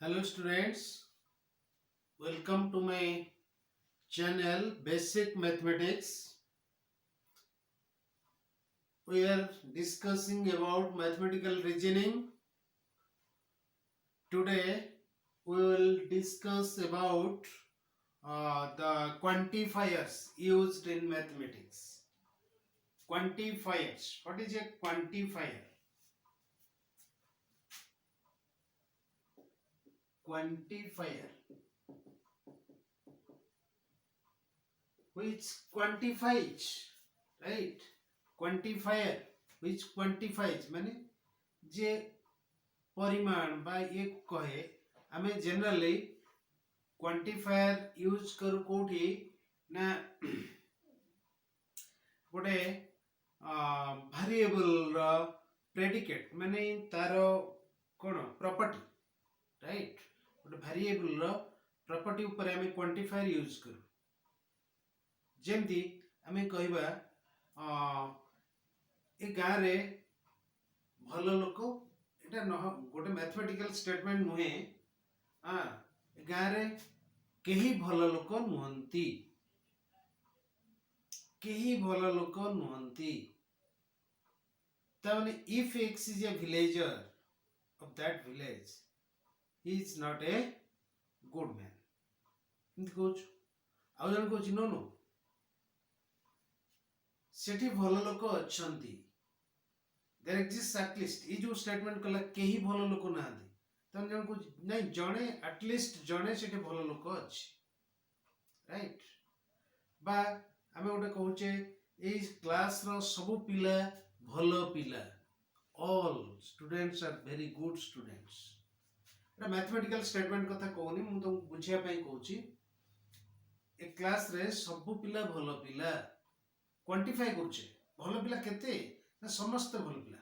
Hello students, welcome to my channel Basic Mathematics. We are discussing about mathematical reasoning. Today we will discuss about the quantifiers used in mathematics. Quantifiers. What is a quantifier? Quantifier which quantifies, right? Quantifier which quantifies माने जे परिमाण बा एक कहे आमे generally quantifier use करू कोठी ना गोटे वेरिएबल रो प्रेडिकेट माने तारो कोन प्रॉपर्टी राइट गोटे वेरिएबल रो प्रॉपर्टी ऊपर आमे क्वांटिफायर यूज करू जेमती आमे कहबा ए गाँ रे भल लोक एटा न गोटे मैथमेटिकल स्टेटमेंट नुहे गाँ रे केही भल लोक नुहंती केही भल लोक नुहंती ताने if x is a villager of that village he is not a good man इंत कोच आउ जन कोच नो नो सेठी भल लोक अछंती देयर एक्जिस्ट एटलिस्ट ई जो स्टेटमेंट कला केही भल लोक नाहंती तन जन कोच नहीं जणे एटलिस्ट जणे सेठी भल लोक अछि राइट बा आमे गोटे कहूचे ए क्लास रो सब पिला भलो पिला all students are very good students एटा मैथमेटिकल स्टेटमेंट कथा कहूनी मु तो बुझिया पई कहूची ए क्लास रे सब पिला भलो पिला क्वांटिफाई करछे भलो पिला केते ना समस्त भलो पिला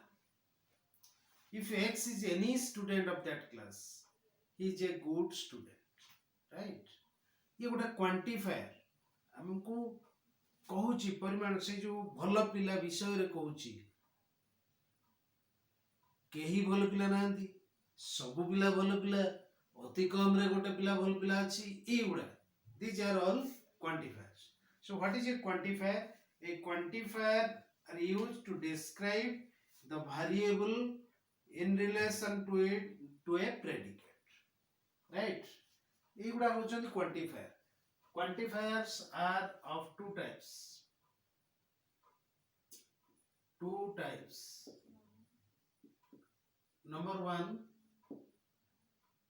if x is any student of that class he is a good student right ये गोटे क्वांटिफायर हमको कहूची परिमाण से जो भल पिला विषय रे कहूची केही भल पिला नांती सब पिला भल पिला अति कम रे गोटे पिला भल पिला अछि ई उडा these are all quantifiers so what is a quantifier a quantifier are used to describe the variable in relation to it to a predicate right E Uda होचंती quantifier quantifiers are of two types number one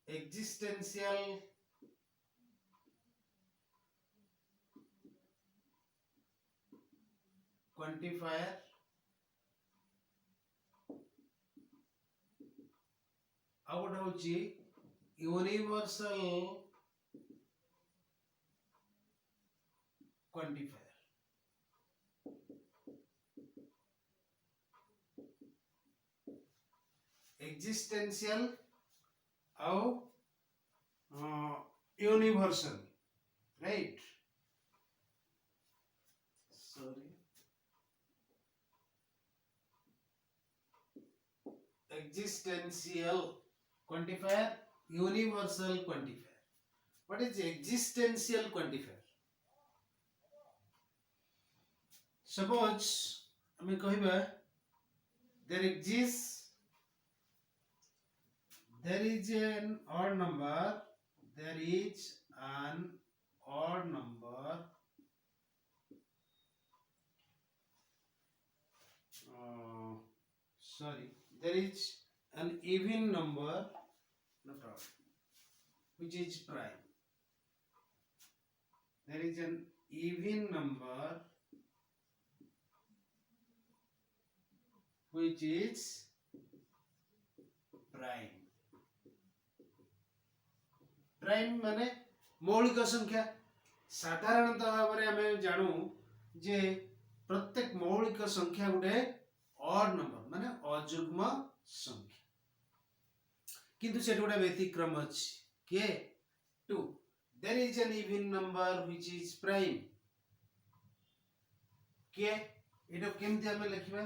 existential quantifier ଆଉ ଗୋଟେ ହଉଛି universal quantifier existential ଆଉ universal right sorry existential quantifier universal quantifier what is existential quantifier suppose हमें कहिबा there is an odd number there is an odd number sorry there is an even number no problem which is prime there is an even number which is prime prime माने मौलिक संख्या साधारणतः भाव में आमे जानू जे प्रत्येक मौलिक संख्या गुटे ऑड नंबर माने अयुग्म संख्या किंतु सेट गुटे व्यतिक्रम अछि के 2 there is an even number which is prime के एटा केमति हमें लिखिबा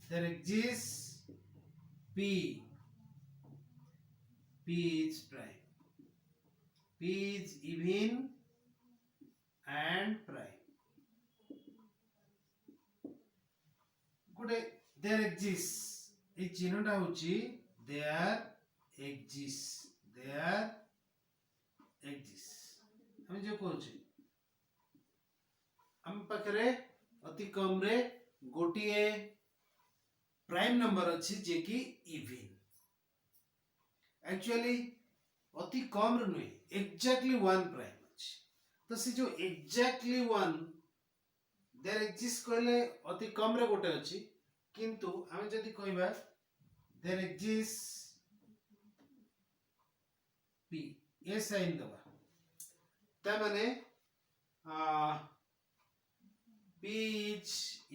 there exists p P is prime. P is even and prime. Good. There exists. এই চিহ্নটা হচ্ছে there exists. There exists. আমি যে কହୁଛି ଆମ ପାଖରେ ଅତି କମରେ ଗୋଟିଏ ପ୍ରାଇମ ନମ୍ବର ଅଛି ଯେ କି ଇଭେନ. एक्चुअली अति कम नुहे एक्जाक्टली वन प्राइम अच्छी तो से जो एक्जाक्टली वन देयर एक्जिस्ट कहले अति कम रे गोटे अच्छी किंतु आमे जदि कहबा there exist P a sign दबा ता माने P is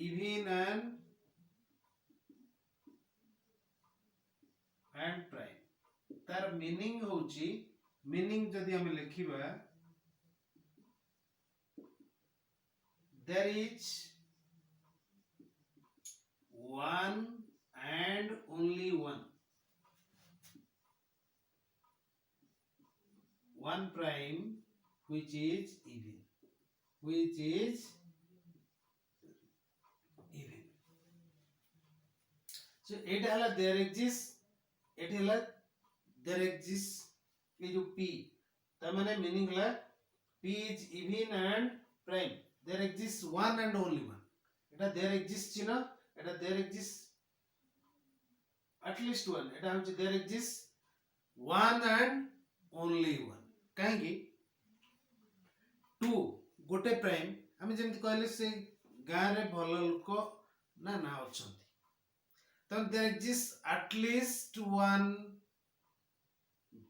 even and prime तार मीनिंग होची मीनिंग जदि हम लिखिबा there is one and only one prime which is even so it hala there exists it hala there exists ये जो p ता माने मीनिंग ला p is even and prime there exists one and only one Etah there exists चिन्ह एटा there exists at least one एटा हम there exists one and only one काहे कि to गोटे प्राइम हम जेमति कहले से गां रे भल लोक ना ना अछंती तो there exists at least one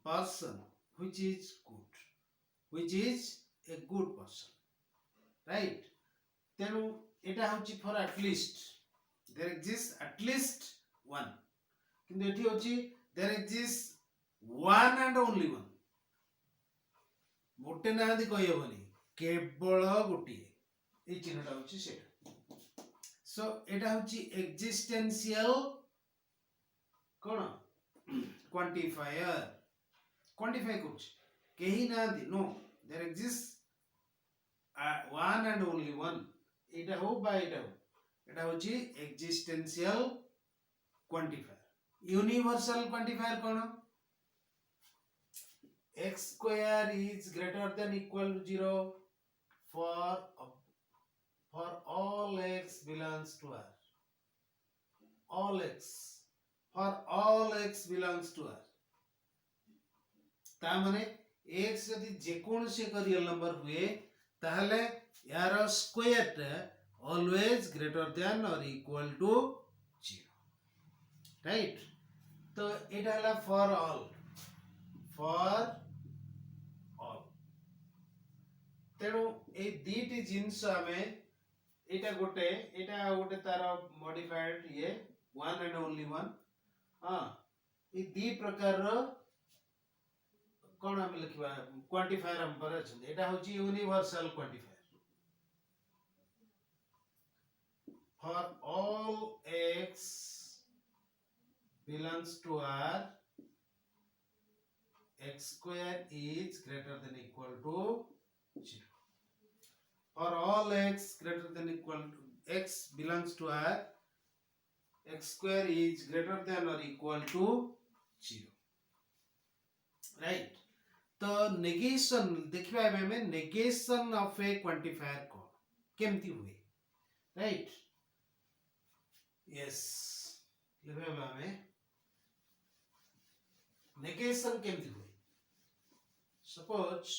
person which is a good person, right? तेनु एटा होची for at least there exists at least one किंतु एठी होची there exists one and only one गोटे ना दी कहि होबनी केवल गोटिए ए चिन्हटा होची सेटा सो एटा होची एक्जिस्टेंशियल कोन क्वांटिफायर क्वांटिफाई कुछ कहीं ना दी नो there exist one and only one एटा हो बा एटा होची एक्जिस्टेंशियल क्वांटिफायर यूनिवर्सल क्वांटिफायर कोन x square is greater than equal to 0 for all x belongs to R all x for all x belongs to R ता माने x यदि जेकोन से एक रियल नंबर हुए ताहले यार स्क्वायर टा ऑलवेज ग्रेटर देन और इक्वल टू 0 राइट तो एटा हला फॉर ऑल तेणु ए दीटी जिंस हमें एटा गोटे तार मॉडिफाइड ये वन एंड ओनली वन हां ए दी प्रकार रो कोन हम लिखबा क्वांटिफायर हम पर अछि एटा होची universal quantifier for all x belongs to R x square is greater than equal to 0 for all x greater than equal to x belongs to R x square is greater than or equal to 0 right तो negation देखिबा में negation of A quantifier को केमती हुए right yes लेबा में negation केमती हुए suppose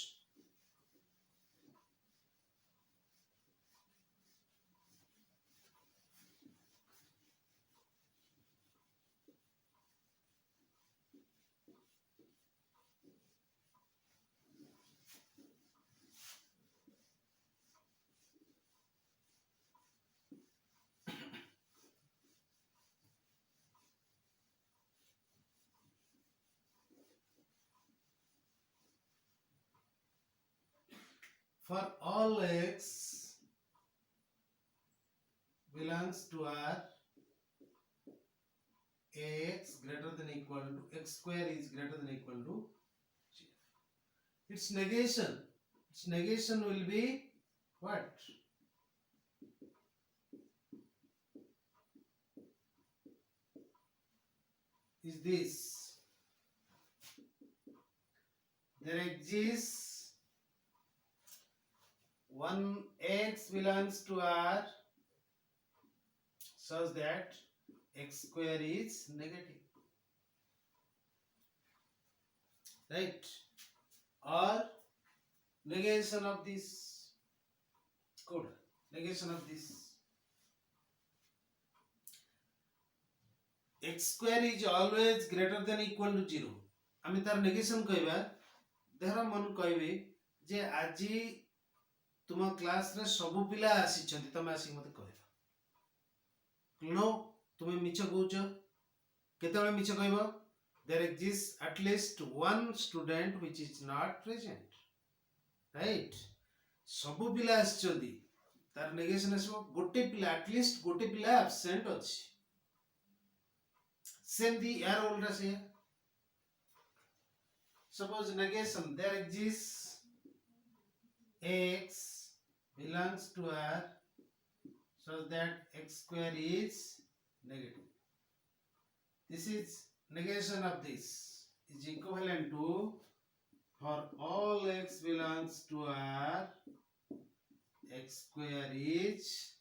for all x belongs to R x greater than equal to x square is greater than equal to 0. Its negation will be what? Is this? There exists one x belongs to R such that x square is negative, right? Or negation of this code, negation of this x square is always greater than equal to 0. आम तार negation कहबा there मन कहबे जे आजी तुम class रे सब पिला आसी छथि तमे आसी मते कहबा नो तुमे मिछ कहउछ केतेबेले मिछ कहबो there exists at least one student which is not present, right? सब पिला आसी छथि तार नेगेशन आसो गोटे पिला at least गोटे पिला absent अछि same the arrow ulta say. Suppose negation, there exists x belongs to R so that x square is negative. This is negation of this is equivalent to for all x belongs to R, x square is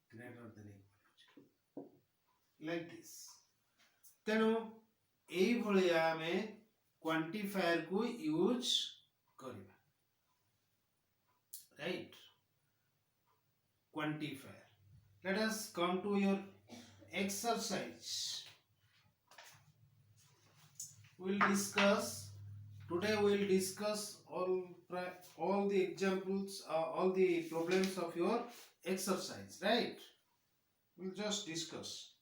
greater than equal to 0. Like this. तेणु यही भलिया आमे quantifier को use करिबा, right? Quantifier. Let us come to your exercise. We'll discuss today. We'll discuss all the examples, all the problems of your exercise, right? We'll just discuss.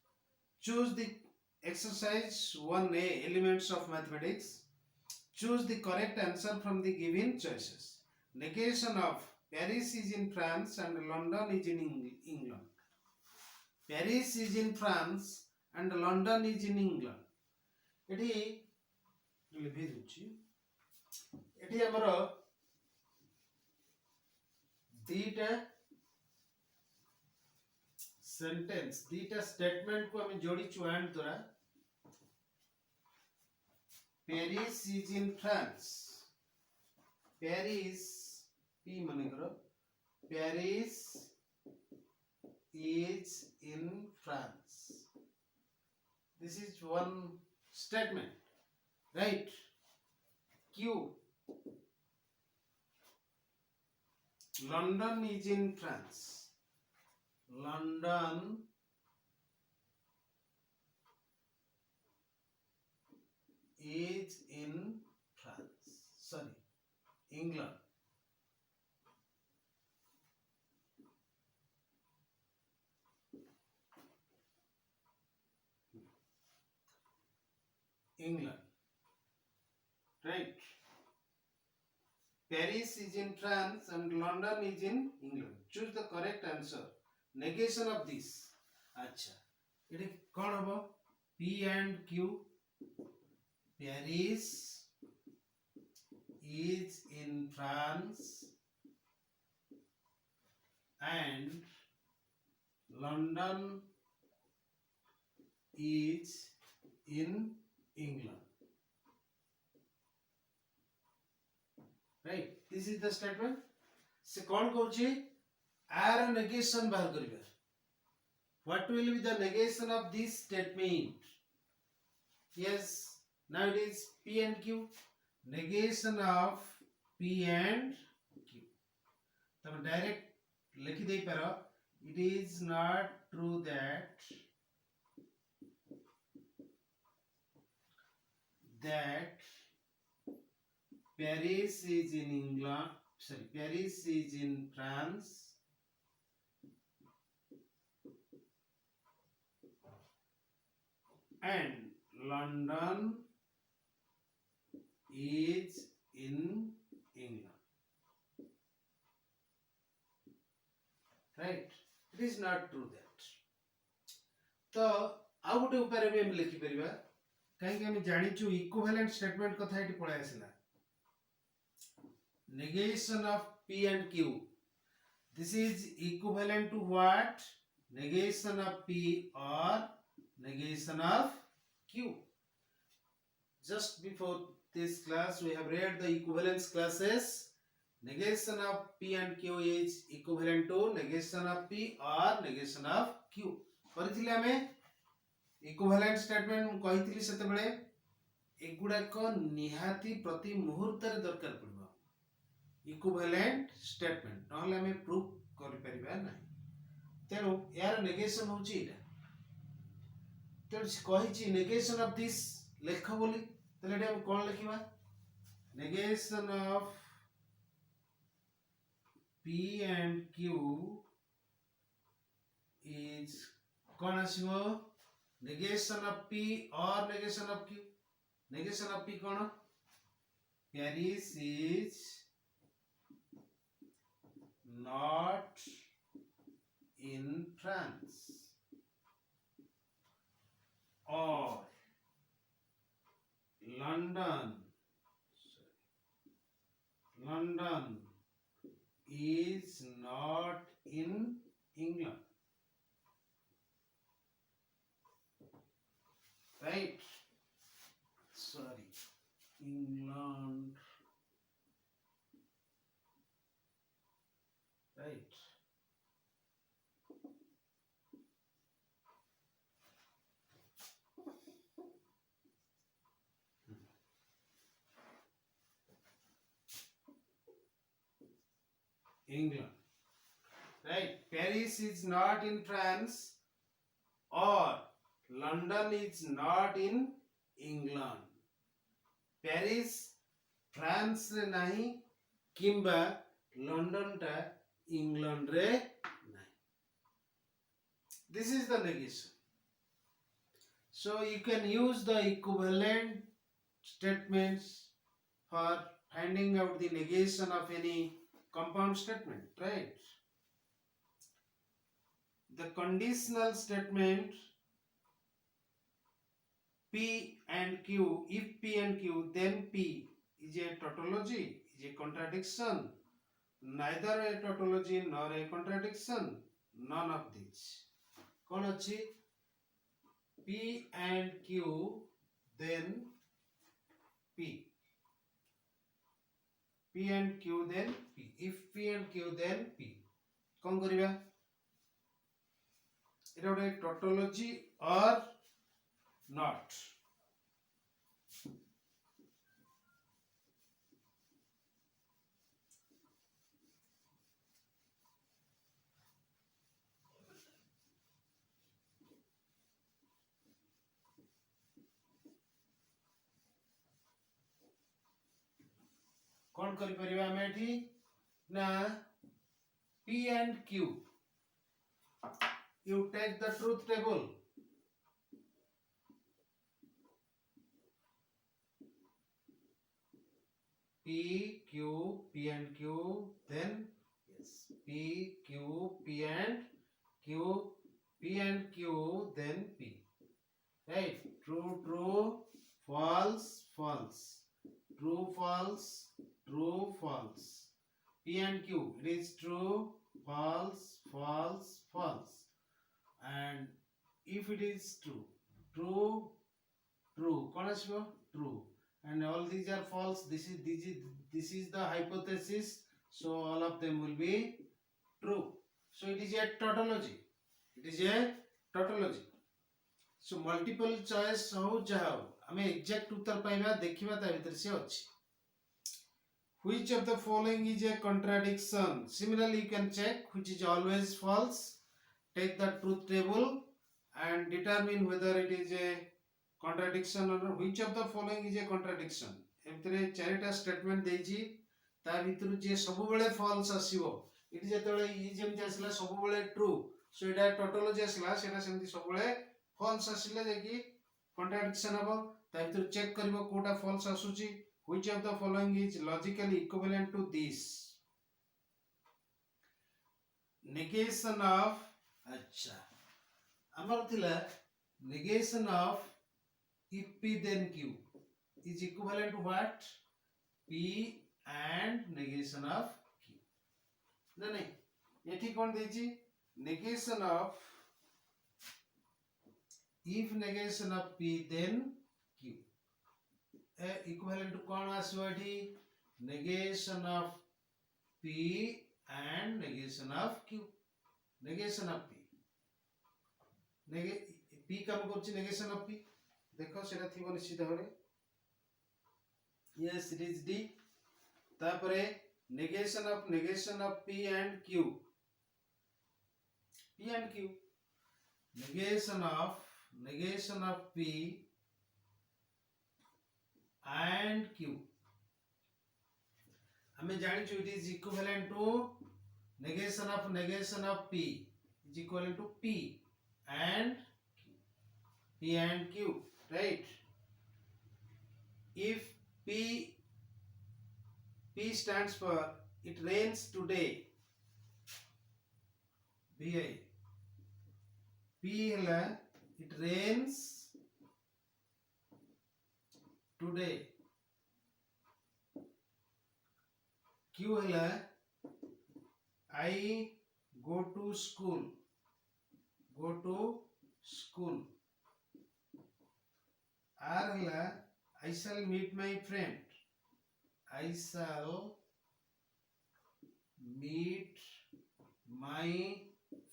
Choose the exercise 1A, elements of mathematics. Choose the correct answer from the given choices. Negation of Paris is in France and London is in England. Paris is in France and London is in England. Eighty लिखि दुछि eighty हमर दीटा sentence दीटा statement को हम जोड़ी चुआन तोरा. Paris is in France. Paris P माने करो Paris is in France. This is one statement, right? Q. London is in France. London is in France. Sorry, England. England, right? Paris is in France and London is in England. Choose the correct answer. Negation of this. अच्छा, इटे कौन होगा? P and Q. Paris is in France and London is in England. Right? This is the statement. से कौन कहूची are negation बाहर करिबा. What will be the negation of this statement? Yes, now it is P and Q. Negation of P and Q. तब direct लिखि देई पारो. It is not true that Paris is in England. Sorry, Paris is in France and London is in England. Right? It is not true that. तो आउ गोटे उपाय भी हम लिखि परिबा कहीं हम जानिचु इक्विवेलेंट स्टेटमेंट कथा एटी पळा आसिला negation of p and q. This is equivalent to what? Negation of p or negation of q. Just before this class we have read the equivalence classes. Negation of p and q is equivalent to negation of p or negation of q. କରିଥିଲେ ଆମେ equivalent statement मु कहितली सेते बेले एगुडा को निहाती प्रति मुहूर्त रे दरकार पड़बो इक्विवेलेंट स्टेटमेंट नहले हमें प्रूफ करि परिबा नाही तेनु यार नेगेशन होची इटा तेनु कहिची नेगेशन ऑफ दिस लेख बोली तले एटा हम कोन लिखिबा negation of p and q is कोन आसीबो negation of p or negation of q. Negation of p cone Paris is not in France or London is not in England. Right? Sorry. England. Right. England. Right. Paris is not in France or London is not in England. Paris France रे नहीं किंबा London टा England रे नहीं. This is the negation. So you can use the equivalent statements for finding out the negation of any compound statement, right? The conditional statement P and Q, if P and Q, then P is a tautology, is a contradiction, neither a tautology nor a contradiction, none of these. कौन अच्छी P and Q, then P. P and Q, then P. If P and Q, then P. कौन करिबा? एटा गोटे tautology or not. कौन करि परिबा हम एठी ना P and Q, you take the truth table. P, Q, P and Q, then yes, P, Q, P and Q, P and Q, then P. Right? True, true, false, false. True, false, true, false. P and Q, it is true, false, false, false. And if it is true, true, true, true. And all these are false. This is the hypothesis. So all of them will be true. So it is a tautology. It is a tautology. So multiple choice हो जाओ हमें exact उत्तर पाइबा देखिबा ता भीतर से अछि. Which of the following is a contradiction? Similarly, you can check which is always false. Take the truth table and determine whether it is a contradiction or not. Which of the following is a contradiction? एमतरे चारिटा statement देछि ता भितरु जे सब बेले false आसीबो इति जेतले इ जेमति आसला सब बेले true सो एटा टोटोलॉजी आसला सेटा सेमति सब बेले false आसिले जे कि contradiction हबो ता भितरु चेक करबो कोटा false आसुची. Which of the following is logically equivalent to this? Negation of अच्छा हमर थिला negation of if P then Q is equivalent to what? P and negation of Q. ना नहीं ये कौन देची negation of if negation of P then Q equivalent to कौन आसो एठी negation of P and negation of Q. negation of P P कम करछि negation of P देखो सेटा थिबो निश्चित भाबरे yes it is D तापरे negation of P and Q negation of P and Q हमें जानिछु it is equivalent to negation of P is equivalent to P and Q, right? If P stands for it rains today, VI. P hela it rains today. Q hela I go to school. R hela I shall meet my friend. I shall meet my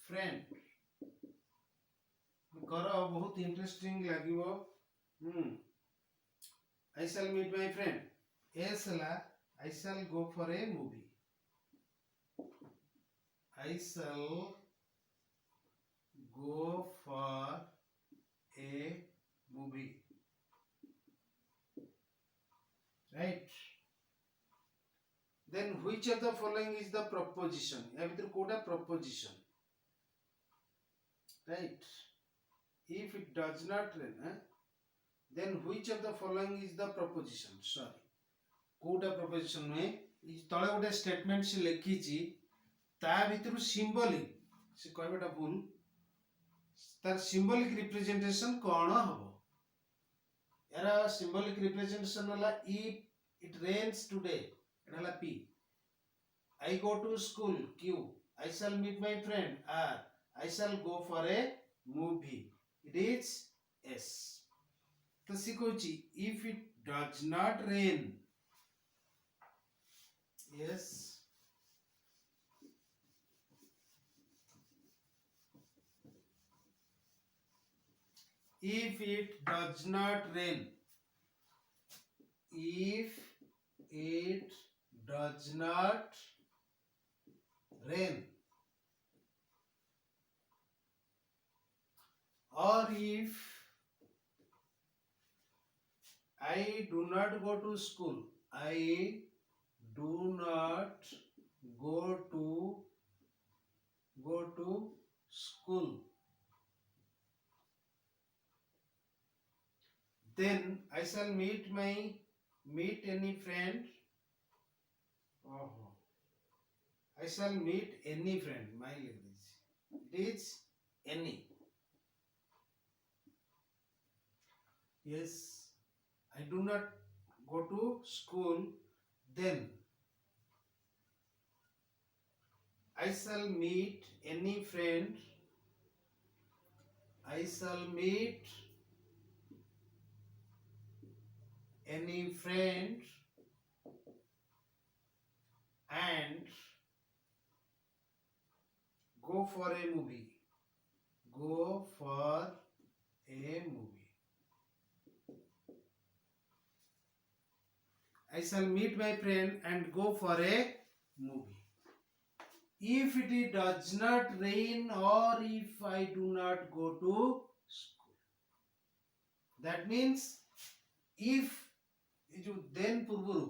friend. करो बहुत interesting लागिवो I shall meet my friend. S हला I shall go for a movie. I shall go for a movie. Right? Then which of the following is the proposition? या भीतर Kota proposition? Right? If it does not rain, then which of the following is the proposition? Sorry. Kota proposition में इस तले गोटे statement से लिखी ची ता भीतर symbolic से कोई बेटा भूल तार symbolic representation कौन हबो यारा symbolic representation वाला if it rains today Etah La P I go to school Q I shall meet my friend R I shall go for a movie it is S तो सिकोची if it does not rain yes if it does not rain if it does not rain or if I do not go to school I do not go to school then I shall meet any friend I shall meet any friend my language it is any yes I do not go to school then I shall meet any friend I shall meet any friend and go for a movie I shall meet my friend and go for a movie if it does not rain or if I do not go to school that means if then पूर्वरु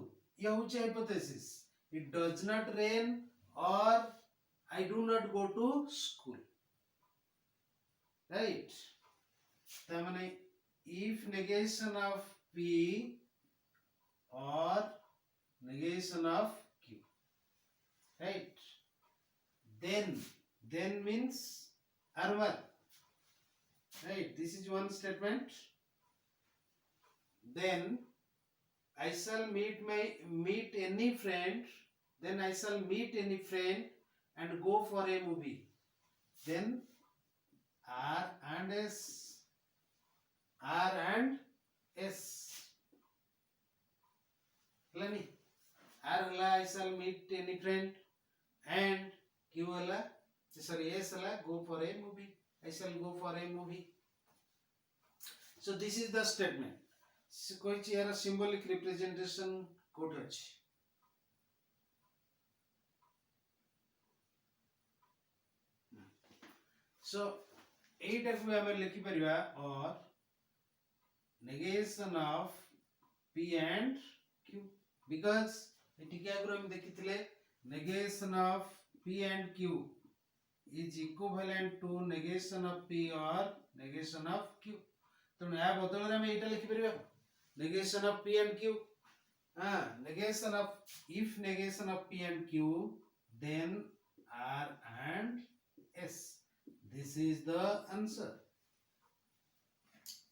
यह होची hypothesis it does not rain or I do not go to school right ता माने if negation of P or negation of Q right then means armor right? This is one statement. Then I shall meet any friend. Then I shall meet any friend and go for a movie. Then R and S. R and S. Lani. R hela I shall meet any friend and Q hela sorry S hela go for a movie. I shall go for a movie. So this is the statement. କହିଛି ଏହାର symbolic representation କୋଉଠି ଅଛି? So ଏଇଟାକୁ ଆମେ ଲେଖି ପାରିବା or negation of P and Q because ଟିକେ ଆଗରୁ ଆମେ ଦେଖିଥିଲେ negation of P and Q is equivalent to negation of P or negation of Q. ତେଣୁ ଏହା ବଦଳରେ ଆମେ ଏଇଟା ଲେଖି ପାରିବା negation of P and Q. Negation of if negation of P and Q, then R and S. This is the answer.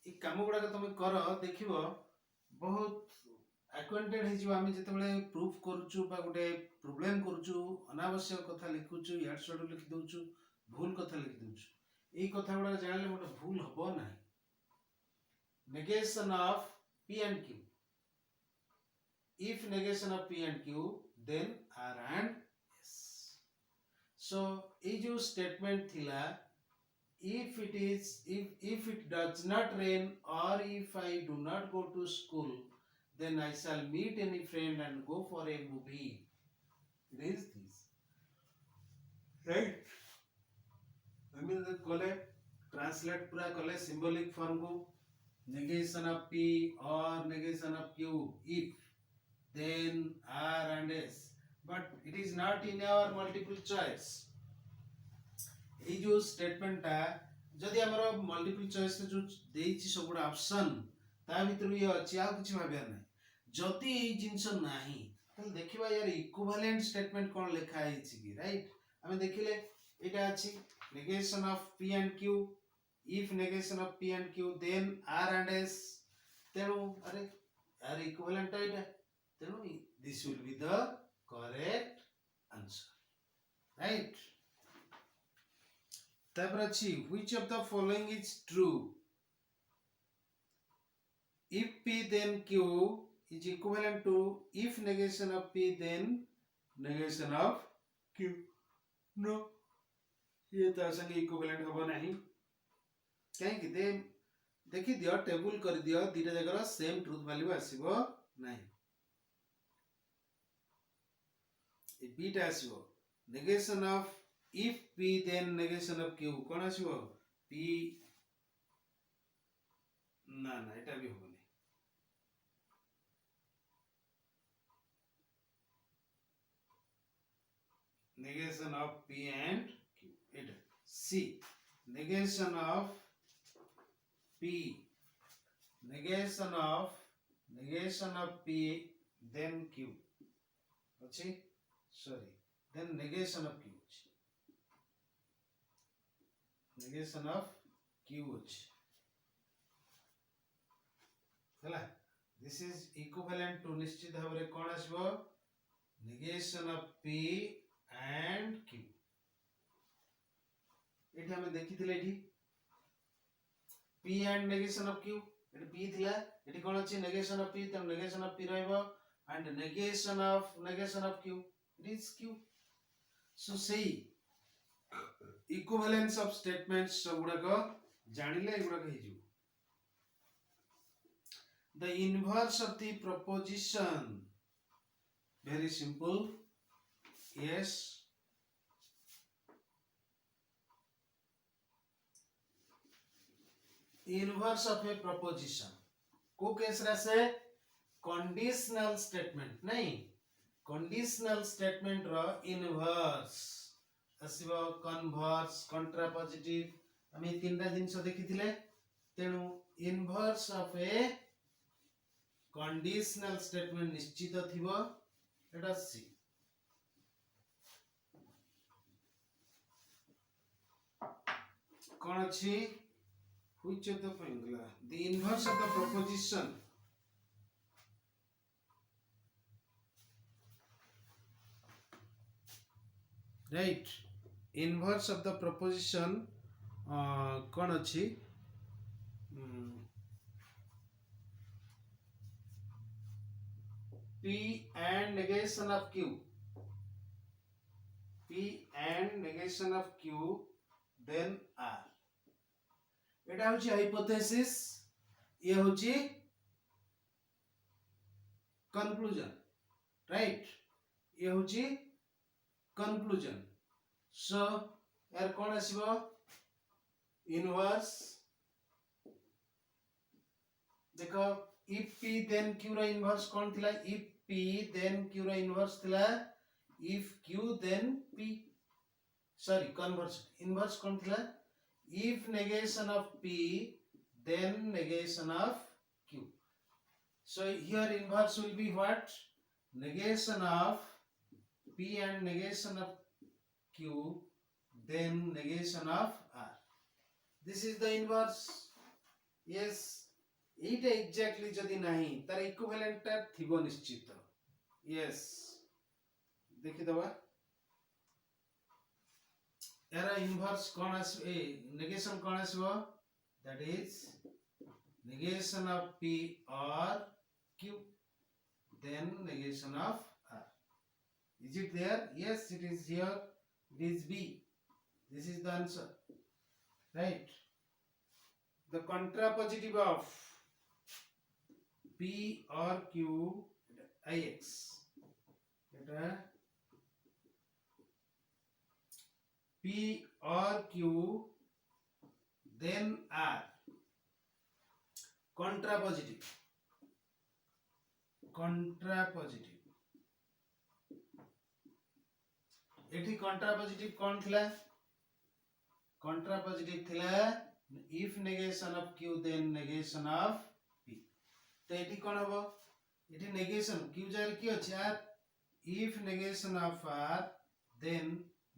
এই কাম গুড়াକ তুমি কর ଦେଖିବ ବହୁତ acquainted ହେଇଯିବ ଆମେ ଯେତେବେଳେ ପ୍ରୁଫ୍ କରୁଛୁ ବା ଗୋଟେ ପ୍ରୋବ୍ଲେମ କରୁଛୁ ଅନାବଶ୍ୟକ କଥା ଲେଖୁଛୁ ଇଆଡୁ ସିଆଡୁ ଲେଖି ଦଉଛୁ ଭୁଲ କଥା ଲେଖି ଦଉଛୁ এই କଥା ଗୁଡାକ ଜାଣିଲେ ଗୋଟେ ଭୁଲ ହବ ନାହିଁ. Negation of P and Q. If negation of P and Q, then R and S. So, ये जो statement थिला, if it does not rain or if I do not go to school, then I shall meet any friend and go for a movie. It is this, right? I mean, translate पूरा कले symbolic form को negation of P or negation of Q if then R and S, but it is not in our multiple choice. এই जो statement टा जदि हमरो multiple choice रे जो देइछि सबुडा ऑप्शन ता भितर ये अछि आ किछि भाबिया नै जति এই जिंस नाही त देखिबा यार इक्विवेलेंट स्टेटमेंट कोन लेखा आइछि कि राइट हमें देखिले एटा अछि negation of P and Q. If negation of P and Q, then R and S. तेणु अरे यार इक्विवेलेंट एटा तेणु this will be the correct answer, right? तापर अछि which of the following is true? If P then Q is equivalent to if negation of P then negation of Q. No, ये ता संगे equivalent हबो नाही कहीं कि दे देखि दियो टेबल कर दियो दीटा जगह सेम ट्रुथ वैल्यू आसीबो नाही ए बीटा आसीबो negation of if P then negation of Q कोन आसीबो P ना ना एटा भी होबो negation of P and Q. It C negation of P negation of P then Q अच्छी sorry then negation of Q negation of Q ହେଲା this is equivalent to निश्चित भाव रे कोन आसीबो negation of P and Q. एठी हमें देखिथिले एठी P and negation of Q एठी P थिला एठी कोन अछि negation of P त negation of P रहइबो and negation of Q it is Q. So say equivalence of statements गुडा को जानिले गुडा को हिजु the inverse of the proposition very simple yes inverse of a proposition को case से conditional statement नहीं conditional statement रो inverse आसीबो converse contrapositive हम ए तीनटा जिंस देखिथिले तेनु inverse of a conditional statement निश्चित थिबो एटा सी कोन अछि which of the formula, the inverse of the proposition, right, inverse of the proposition कौन अच्छी P and negation of Q, P and negation of Q then R, एटा होची hypothesis, ये होची conclusion, right, ये होची कंक्लूजन. सो यार कौन आसीबो इनवर्स, देखो if P then Q रा इनवर्स कौन थिला, if P then Q रा इनवर्स थिला if Q then P, sorry converse, inverse कौन थिला if negation of P then negation of Q. So here inverse will be what, negation of P and negation of Q then negation of R. This is the inverse. Yes, এইটা exactly যদি নাই তার ইকুইভ্যালেন্টটা থিব নিশ্চিত. Yes, দেখি দেবা এরা inverse কোন আসবে, নেগেশন কোন আসবে, that is negation of P or Q then negation of R. Is it there? Yes, it is here. It is B. This is the answer, right? The contrapositive of P or Q, Ix, এটা P or Q then R, contrapositive, contrapositive. এটি contrapositive কোন থিলা, contrapositive থিলা if negation of Q then negation of P. তো এটি কোন হবো, এটি negation Q জায়গায় কি আছে আর if negation of R then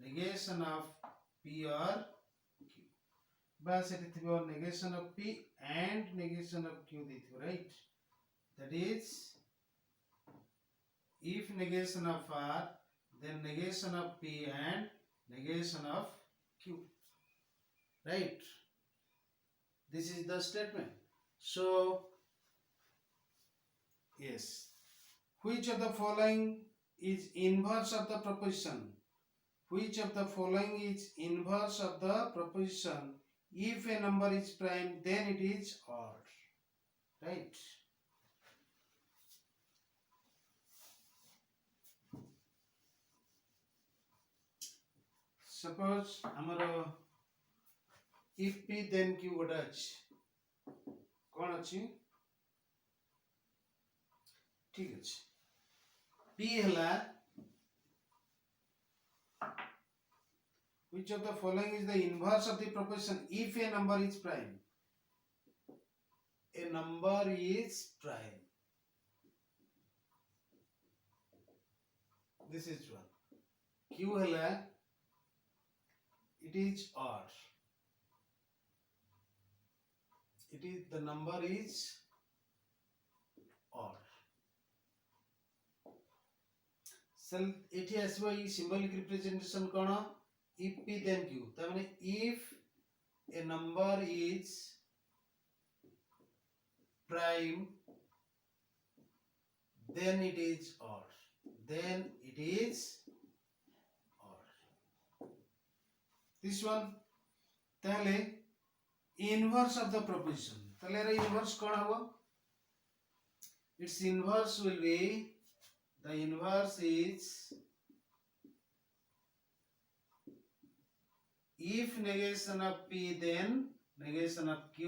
negation of P or Q, বাস এটি থিব negation of P and negation of Q দিথিব, right? That is if negation of R then negation of P and negation of Q, right? This is the statement. So yes, which of the following is inverse of the proposition, which of the following is inverse of the proposition if a number is prime then it is odd, right? Suppose amaro if P then Q गोटे अछि कोन अछि, ठीक अछि, P हला which of the following is the inverse of the proposition if a number is prime, a number is prime, this is one. Q hela it is odd, it is the number is odd. So এটি আসবে এই symbolic representation কোন, if P then Q, তার মানে if a number is prime then it is odd, then it is odd. This one তাহলে inverse of the proposition, তাহলে এর inverse কোন হবে, its inverse will be, the inverse is if negation of P then negation of Q.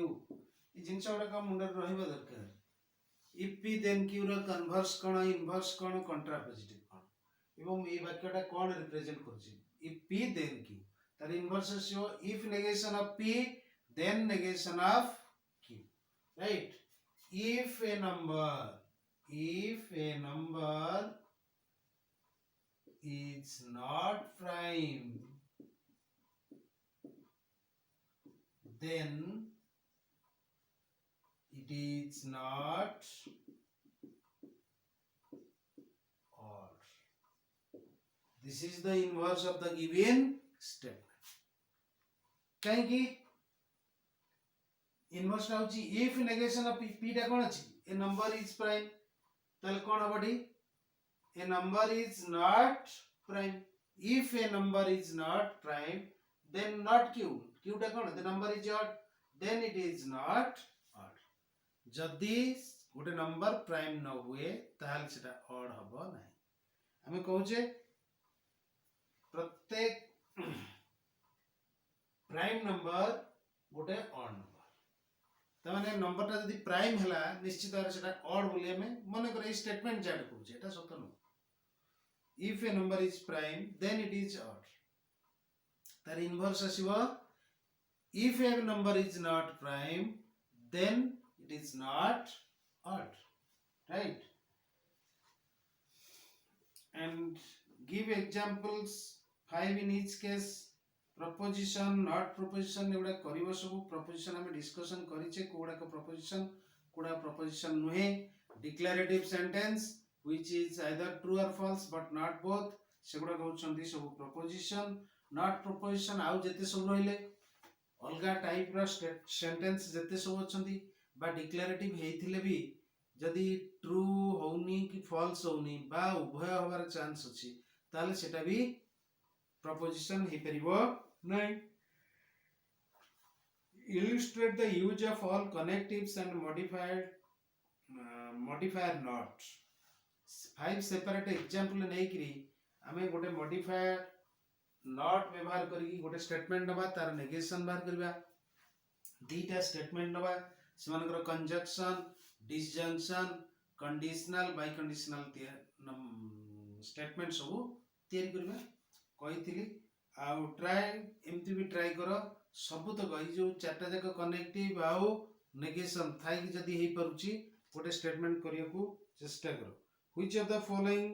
এই জিনিসটা গুড়াক মুন্ডরে রহিবা দরকার, if P then Q ର Converse কোন, ইনভার্স কোন, কন্ট্রাপোজিটিভ কোন, এবং এই বাক্যটা কোন রিপ্রেজেন্ট করছে, if P then Q, তার ইনভার্স আসিব if negation of P then negation of Q, right? If a number is not prime then it is not odd. This is the inverse of the given statement. कहीं inverse होची if negation of p टा कोन अछि a number is prime ताले कोन हबडी a number is not prime. If a number is not prime, then not q. Q टा कोन the number is odd, then it is not odd. जदि गोटे number prime न हुए ताल सेटा ऑड हबो नाही. हमें कहूचे प्रत्येक प्राइम नंबर गोटे ऑड नंबर तमाने नंबर टा जदि प्राइम हला निश्चित भाव सेटा ऑड बोली हमें मन करे स्टेटमेंट जाड कहूचे एटा सत न. If a number is prime then it is odd. तार inverse आसीबो if a number is not prime then it is not odd, right? And give examples 5 in each case. Proposition not proposition एवडा करिवो सब proposition हमें discussion करिचे कोडा को proposition कोडा proposition नुहे. Declarative sentence which is either true or false but not both सेगुडा कहउछंती सब proposition. Not proposition आउ जेते सब रहिले अलगा टाइप रो सेंटेंस जेते सब अछंती बा डिक्लेरेटिव हेथिले भी जदि ट्रू होउनी कि फॉल्स होउनी बा उभय होबार चांस अछि ताले सेटा भी proposition हे परिबो नै. Illustrate the use of all connectives and modifier not. 5 separate example नै करी हमें गोटे modifier not व्यवहार करी गोटे स्टेटमेंट नबा तार नेगेशन बाहर करबा. दीटा स्टेटमेंट नबा सेमानकर conjunction disjunction conditional biconditional statement सब तैयारी करबा कहिथिली. आउ ट्राई एमती भी ट्राई करो सब तो गई जो चारटा जाक कनेक्टिव आउ नेगेशन थाई कि जदी हे परुची गोटे स्टेटमेंट करिया को चेष्टा करो. Which of the following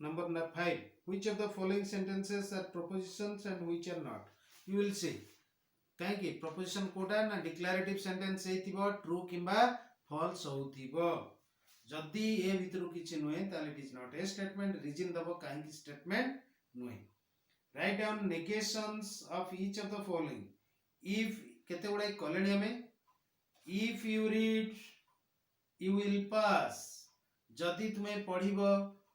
number 5 which of the following sentences are propositions and which are not. You will see कहीं कि proposition कोटा ना declarative sentence हे थिबो true किबा false होथिबो. जदी ए भितरु किछि नोए ताले it is not a statement. reason दबो कहीं कि statement नोए. write down negations of each of the following. if केते गुडा कलेनी हमें if you read you will pass जदी तुम्हें पढिबो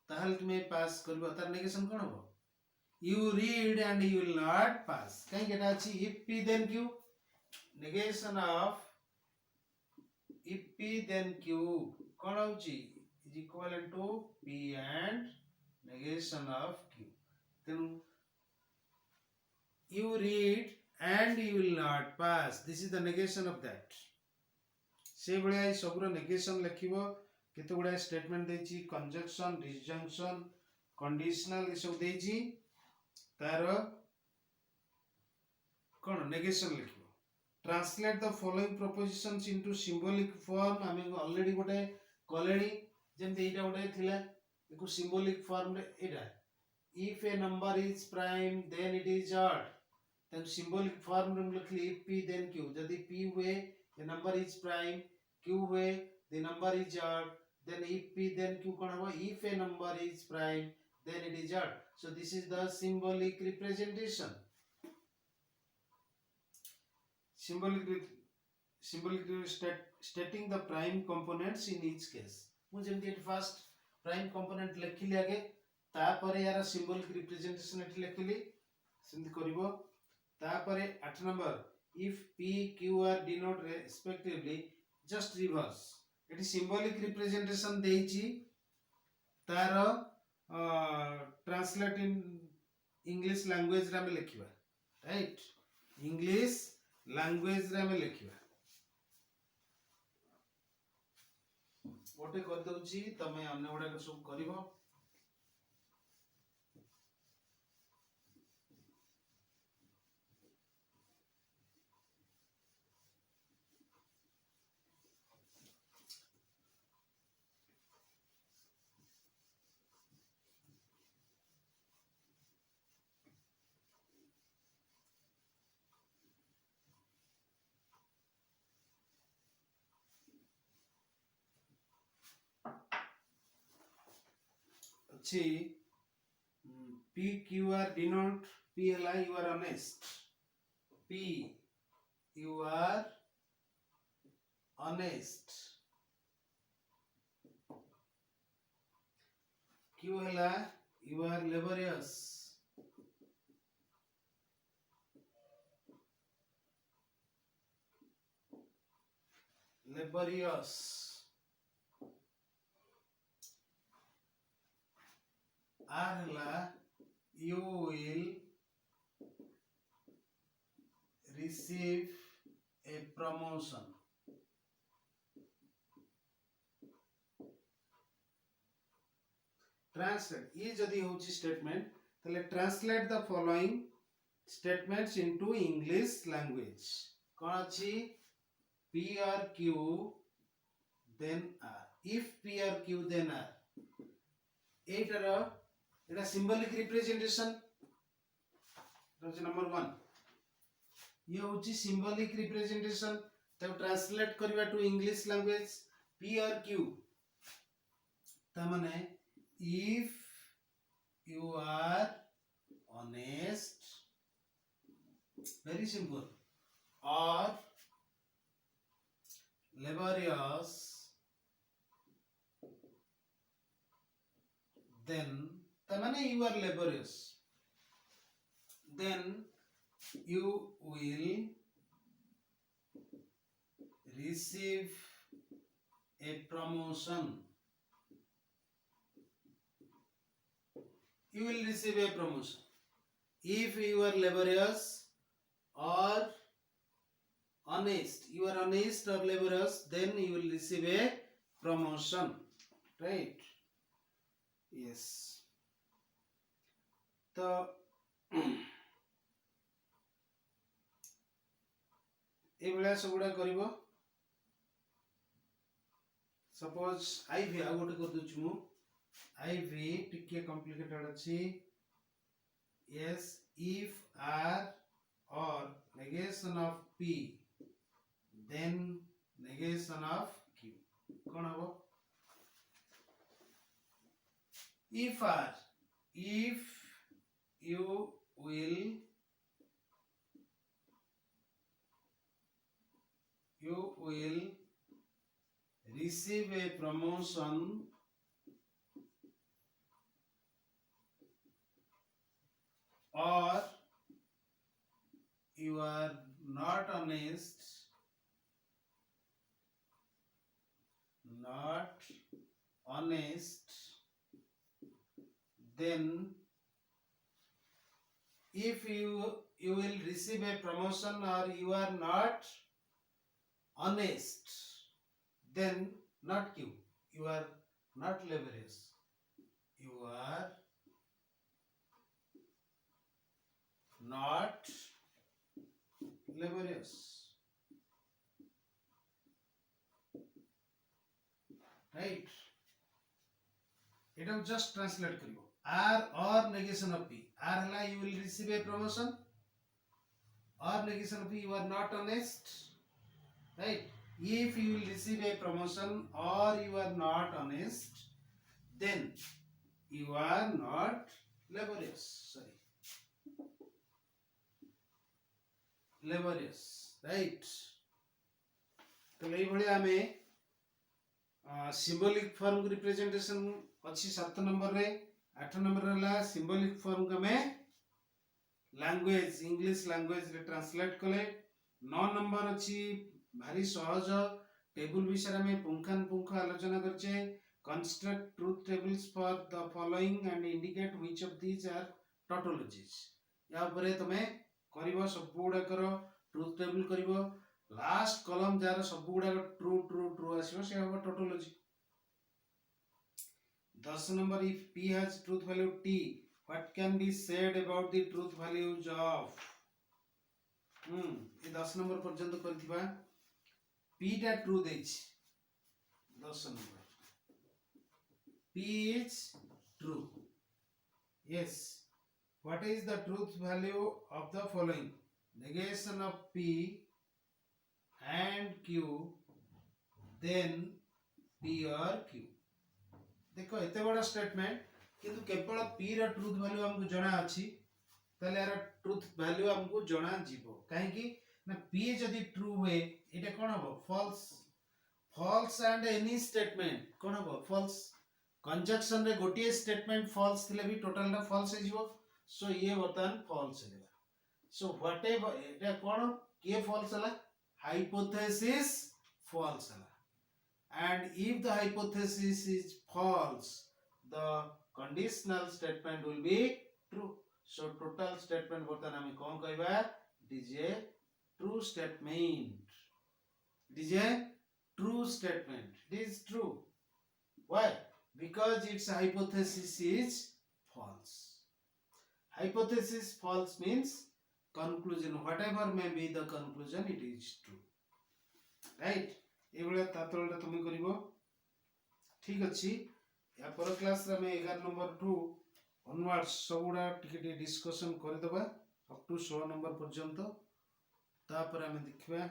ताहल तुम्हें पास करबो तार नेगेशन कोन हो you read and you will not pass. कहीं केटा अछि if p then q negation of if p then q कोन होची is equivalent to p and negation of q. then you read and you will not pass, this is the negation of that. से बळे सबरो negation लिखिबो केते गुडा statement देछि conjunction disjunction conditional ए सब देछि तार कोन नेगेशन लिखिबो. Translate the following propositions into symbolic form. हमें ऑलरेडी गोटे कलेनी जेमते एटा गोटे थिला एको सिंबॉलिक फॉर्म रे एटा if a number is prime then it is odd. then symbolic form रे लिखली if p then q जदी p हुए the number is prime, q हुए the number is odd, then if p then q कोन हो if a number is prime then it is odd. so this is the symbolic representation. symbolic stating the prime components in each case. मु जेमति first prime component लिखिली आगे तापरे यार symbolic representation एठी लिखिली सेमति करिवो. तापरे 8 number if p q r denote respectively just reverse एठी symbolic representation देइची तार translate in English language रे हम लिखिबा. राइट इंग्लिश लैंग्वेज रे हम लिखिबा गोटे कर दउची तमे अन्य गुडा सब करिवो. अच्छी P Q R denote P हला you are honest, P you are honest, Q हला you are laborious, laborious, R हला you will receive a promotion, translate ये जदि होची statement तले translate the following statements into English language कौन अछि P or Q then R, if P or Q then R Etah symbolic representation number 1 ये होची symbolic representation तब translate करबा टू इंग्लिश लैंग्वेज P और Q त माने if you are honest, very simple, or laborious, then the माने you are laborious, then you will receive a promotion, you will receive a promotion. If you are laborious or honest, you are honest or laborious, then you will receive a promotion, right? Yes. तो ए बेला सबुडा करिवो suppose IV आ गोटे कर दछु मु IV टिके complicated अछि yes if R or negation of P then negation of Q कोन हबो if R, if you will receive a promotion or you are not honest, then if you will receive a promotion or you are not honest, then not Q, you are not laborious, you are not laborious, right? It just translate करियो R or negation of P, R हला you will receive a promotion or negation of P you are not honest, right? If you will receive a promotion or you are not honest, then you are not laborious, laborious, right? तो ये भले हमें symbolic form representation अच्छी 7 number रे 8 number रहला symbolic form का में language English language रे ट्रांसलेट कले 9 नंबर अच्छी भारी सहज टेबल विषय में पुंखानुपुंख आलोचना करछे construct truth tables for the following and indicate which of these are tautologies या ऊपर तमे करिवो सब गुडा करो ट्रुथ टेबल करिवो लास्ट कॉलम जार सब गुडा ट्रू ट्रू ट्रू आसीबो से होबो tautology 10 नंबर if P has truth value T what can be said about the truth values of ये 10 नंबर पर्यंत करथिबा P टा ट्रू देछि 10 नंबर P is true, yes. What is the truth value of the following? Negation of P and Q, then P or Q. देखो इतने बड़ा statement किंतु केवल p ର ट्रुथ वैल्यू हमको जणा अछि ताले यार ट्रुथ वैल्यू हमको जणा जीवो काहे कि ना p जदी ट्रू हुए एटा कोन हो false false and any statement कोन हो फॉल्स कंजक्शन रे गोटिए स्टेटमेंट फॉल्स थिले भी टोटल टा फॉल्स हे जीवो सो ये बर्तमान फॉल्स हे सो व्हाटएवर एटा कोन के फॉल्स हला hypothesis false हला and if the hypothesis is false the conditional statement will be true so total statement बर्तमान हम कोन कहबा it is a true statement it is a true statement it is true why because its hypothesis is false hypothesis false means conclusion whatever may be the conclusion it is true right एबले तातलटा तुम करिवो ठीक अछि या पर class रे में 11 number two onwards सबुडा टिके discussion कर दबा अप टू 16 नंबर पर्यंत तापर हम देखबा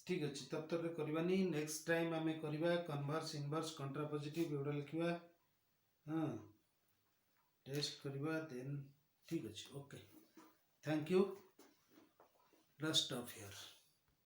ठीक अछि तब तक करबानी नेक्स्ट टाइम हमें करबा कन्वर्स इनवर्स कंट्रापोजिटिव एवडा लिखबा हां टेस्ट करबा देन ठीक अछि okay thank you rest of here